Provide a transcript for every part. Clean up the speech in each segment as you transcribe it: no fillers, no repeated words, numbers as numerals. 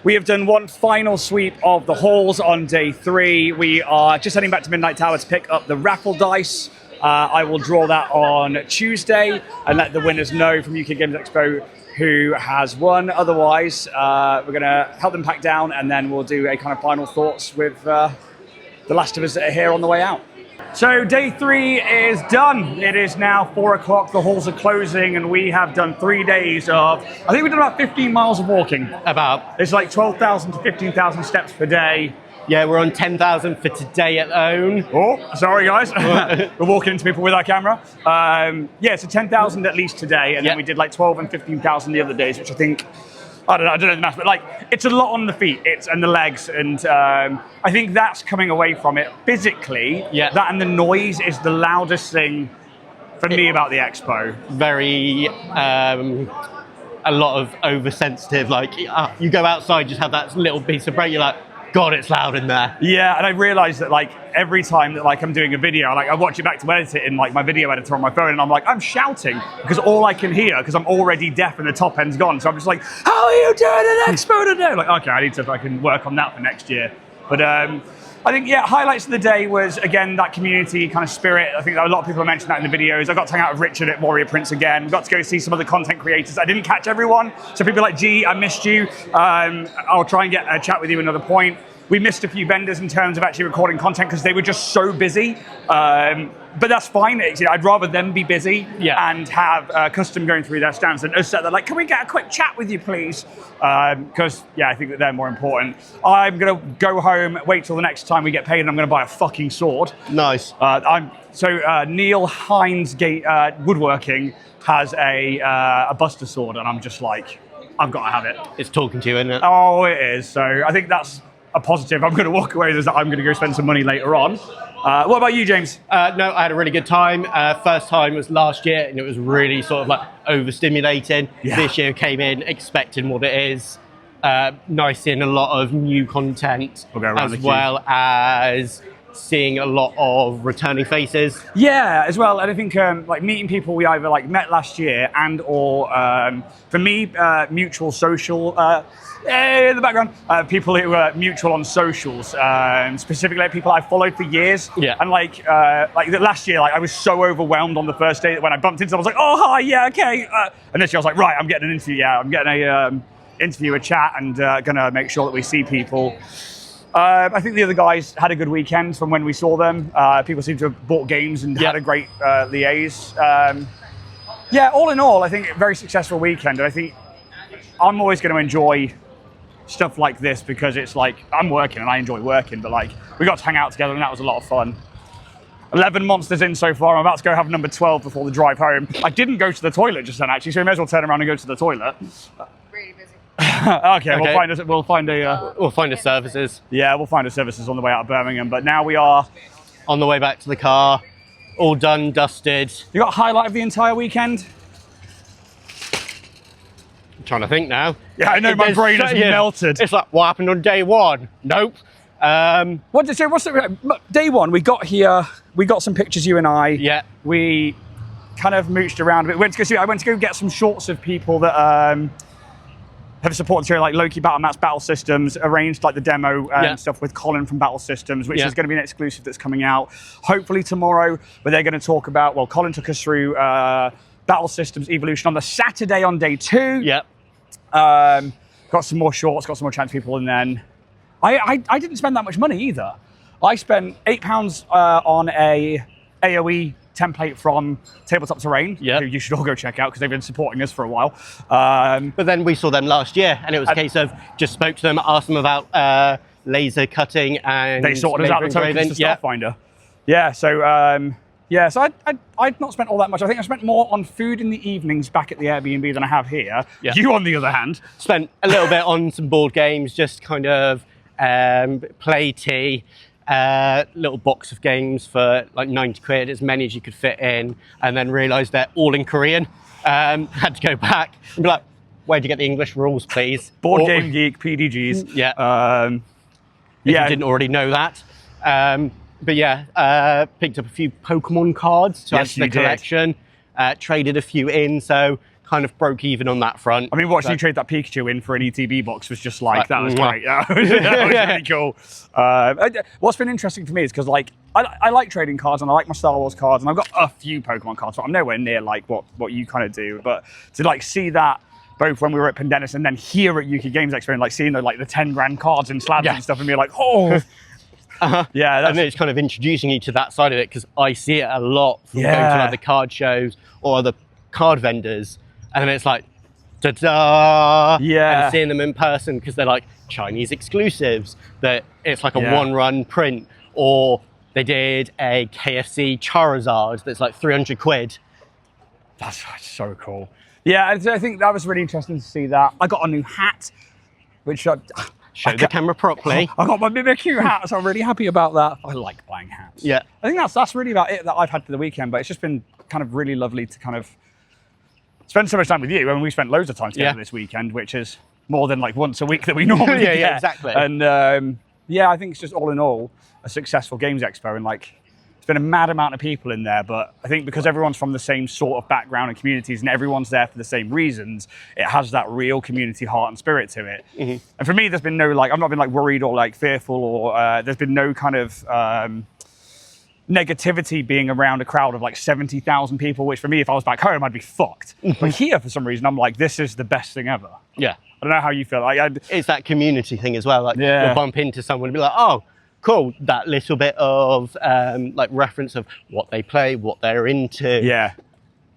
We have done one final sweep of the halls on day 3. We are just heading back to Midnight Tower to pick up the raffle dice. I will draw that on Tuesday and let the winners know from UK Games Expo who has won. Otherwise, we're going to help them pack down, and then we'll do a kind of final thoughts with the last of us that are here on the way out. So day 3 is done. It is now 4 o'clock. The halls are closing, and we have done 3 days of, I think we've done about 15 miles of walking. About. It's like 12,000 to 15,000 steps per day. Yeah, we're on 10,000 for today alone. Oh, sorry guys. We're walking into people with our camera. Yeah, so 10,000 at least today, and then we did like 12 and 15,000 the other days, which I think, I don't know the math, but like it's a lot on the feet and the legs, and I think that's coming away from it physically. Yeah. That and the noise is the loudest thing for me about the expo. Very, a lot of oversensitive, like you go outside, just have that little piece of break, you're like, God, it's loud in there. Yeah, and I realised that like every time that like I'm doing a video, like I watch it back to edit it in like my video editor on my phone, and I'm like, I'm shouting because all I can hear, because I'm already deaf and the top end's gone. So I'm just like, how are you doing an expo today? Like, okay, I need to fucking work on that for next year. But I think, yeah, highlights of the day was, again, that community kind of spirit. I think that a lot of people have mentioned that in the videos. I got to hang out with Richard at Warrior Prince again. Got to go see some of the content creators. I didn't catch everyone. So people like, G, I missed you. I'll try and get a chat with you another point. We missed a few vendors in terms of actually recording content because they were just so busy. But that's fine. I'd rather them be busy and have custom going through their stands than us that they're like, can we get a quick chat with you, please? Because, yeah, I think that they're more important. I'm going to go home, wait till the next time we get paid, and I'm going to buy a fucking sword. Nice. Neil Hines Woodworking has a Buster sword, and I'm just like, I've got to have it. It's talking to you, isn't it? Oh, it is. So I think that's a positive. I'm going to walk away with that. I'm going to go spend some money later on. What about you, James? No, I had a really good time. First time was last year, and it was really sort of like overstimulating. Yeah. This year came in expecting what it is. Nice seeing a lot of new content, as well as seeing a lot of returning faces. Yeah, as well. And I think like meeting people we either like met last year and or for me, mutual social. In the background, people who were mutual on socials, specifically like people I followed for years. Yeah. And like last year, like I was so overwhelmed on the first day that when I bumped into them, I was like, oh hi, yeah, okay. And this year I was like, right, I'm getting an interview. Yeah, I'm getting a interview, a chat, and gonna make sure that we see people. I think the other guys had a good weekend from when we saw them. People seem to have bought games and had a great liaise. Yeah, all in all, I think a very successful weekend. And I think I'm always going to enjoy stuff like this because it's like, I'm working and I enjoy working, but like we got to hang out together and that was a lot of fun. 11 monsters in so far. I'm about to go have number 12 before the drive home. I didn't go to the toilet just then actually, so we may as well turn around and go to the toilet. Really busy. Okay, we'll find a services. Yeah, we'll find a services on the way out of Birmingham, but now we are on the way back to the car, all done, dusted. You got a highlight of the entire weekend? I'm trying to think now. Yeah, I know, my brain has melted. It's like, what happened on day 1? Nope. Day 1, we got here, we got some pictures, you and I. Yeah. We kind of mooched around a bit. I went to go get some shorts of people that have supported here, like Loki Battle Mats Battle Systems, arranged like the demo and stuff with Colin from Battle Systems, which is going to be an exclusive that's coming out hopefully tomorrow, where they're going to talk about, well, Colin took us through Battle Systems Evolution on the Saturday on day 2. Yep. Got some more shorts, got some more chance people, and then I didn't spend that much money either. I spent £8 on a AoE template from Tabletop Terrain, who you should all go check out because they've been supporting us for a while. But then we saw them last year, and it was a case of just spoke to them, asked them about laser cutting, and they sorted us out the tokens for Starfinder. Yeah, so so I'd not spent all that much. I think I spent more on food in the evenings back at the Airbnb than I have here. Yeah. You, on the other hand, spent a little bit on some board games, just kind of play tea. Little box of games for like 90 quid, as many as you could fit in, and then realised they're all in Korean. Had to go back and be like, where'd you get the English rules, please? Board Game Geek, PDGs. Yeah. If you didn't already know that. But yeah, picked up a few Pokemon cards to add to the collection. Traded a few in, so kind of broke even on that front. I mean, watching you trade that Pikachu in for an ETB box was just like, that was great. That was really cool. What's been interesting for me is because, like, I like trading cards and I like my Star Wars cards, and I've got a few Pokemon cards, but I'm nowhere near like what you kind of do. But to like see that both when we were at Pendennis and then here at UK Games Expo, and like seeing the 10 grand cards and slabs and stuff, and be like, oh. Yeah, and it's kind of introducing you to that side of it, because I see it a lot from going to other card shows or other card vendors, and it's like, ta-da! Yeah. And seeing them in person, because they're like Chinese exclusives, that it's like a one-run print, or they did a KFC Charizard that's like 300 quid. That's so cool. Yeah, I think that was really interesting to see that. I got a new hat, which Show the camera properly. I got my Mimikyu hat, so I'm really happy about that. I like buying hats. Yeah. I think that's really about it that I've had for the weekend, but it's just been kind of really lovely to kind of spend so much time with you. I mean, we spent loads of time together this weekend, which is more than like once a week that we normally get. Yeah, exactly. And I think it's just all in all a successful Games Expo, and like it's been a mad amount of people in there, but I think because everyone's from the same sort of background and communities and everyone's there for the same reasons, it has that real community heart and spirit to it. And for me, there's been no I've not been like worried or like fearful, or there's been no kind of negativity being around a crowd of like 70,000 people, which for me, if I was back home, I'd be fucked. But here, for some reason, I'm like, this is the best thing ever. Yeah. I don't know how you feel. It's that community thing as well. Like you'll bump into someone and be like, oh, cool. That little bit of like reference of what they play, what they're into. Yeah.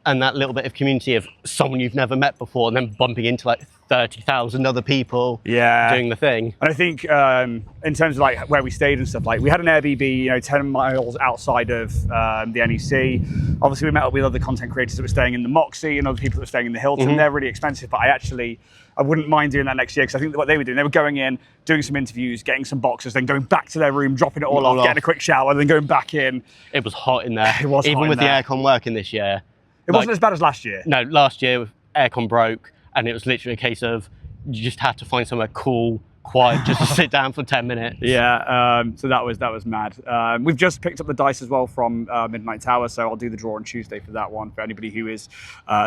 And that little bit of community of someone you've never met before, and then bumping into like 30,000 other people doing the thing. And I think in terms of like where we stayed and stuff, like we had an Airbnb, 10 miles outside of the NEC. Obviously we met up with other content creators that were staying in the Moxie and other people that were staying in the Hilton. They're really expensive, but I wouldn't mind doing that next year, because I think that what they were doing, they were going in, doing some interviews, getting some boxes, then going back to their room, dropping it all off, getting a quick shower, then going back in. It was hot in there. It was Even hot with in the there. aircon working this year. It wasn't as bad as last year. No, last year aircon broke, and it was literally a case of you just had to find somewhere cool, quiet, just to sit down for 10 minutes. Yeah, so that was mad. We've just picked up the dice as well from Midnight Tower, so I'll do the draw on Tuesday for that one, for anybody who is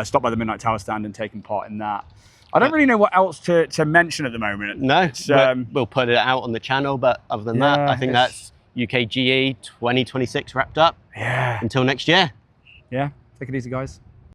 stopped by the Midnight Tower stand and taking part in that. I don't really know what else to mention at the moment. No, we'll put it out on the channel, but other than that, I think that's UKGE 2026 wrapped up. Yeah. Until next year. Yeah, take it easy, guys.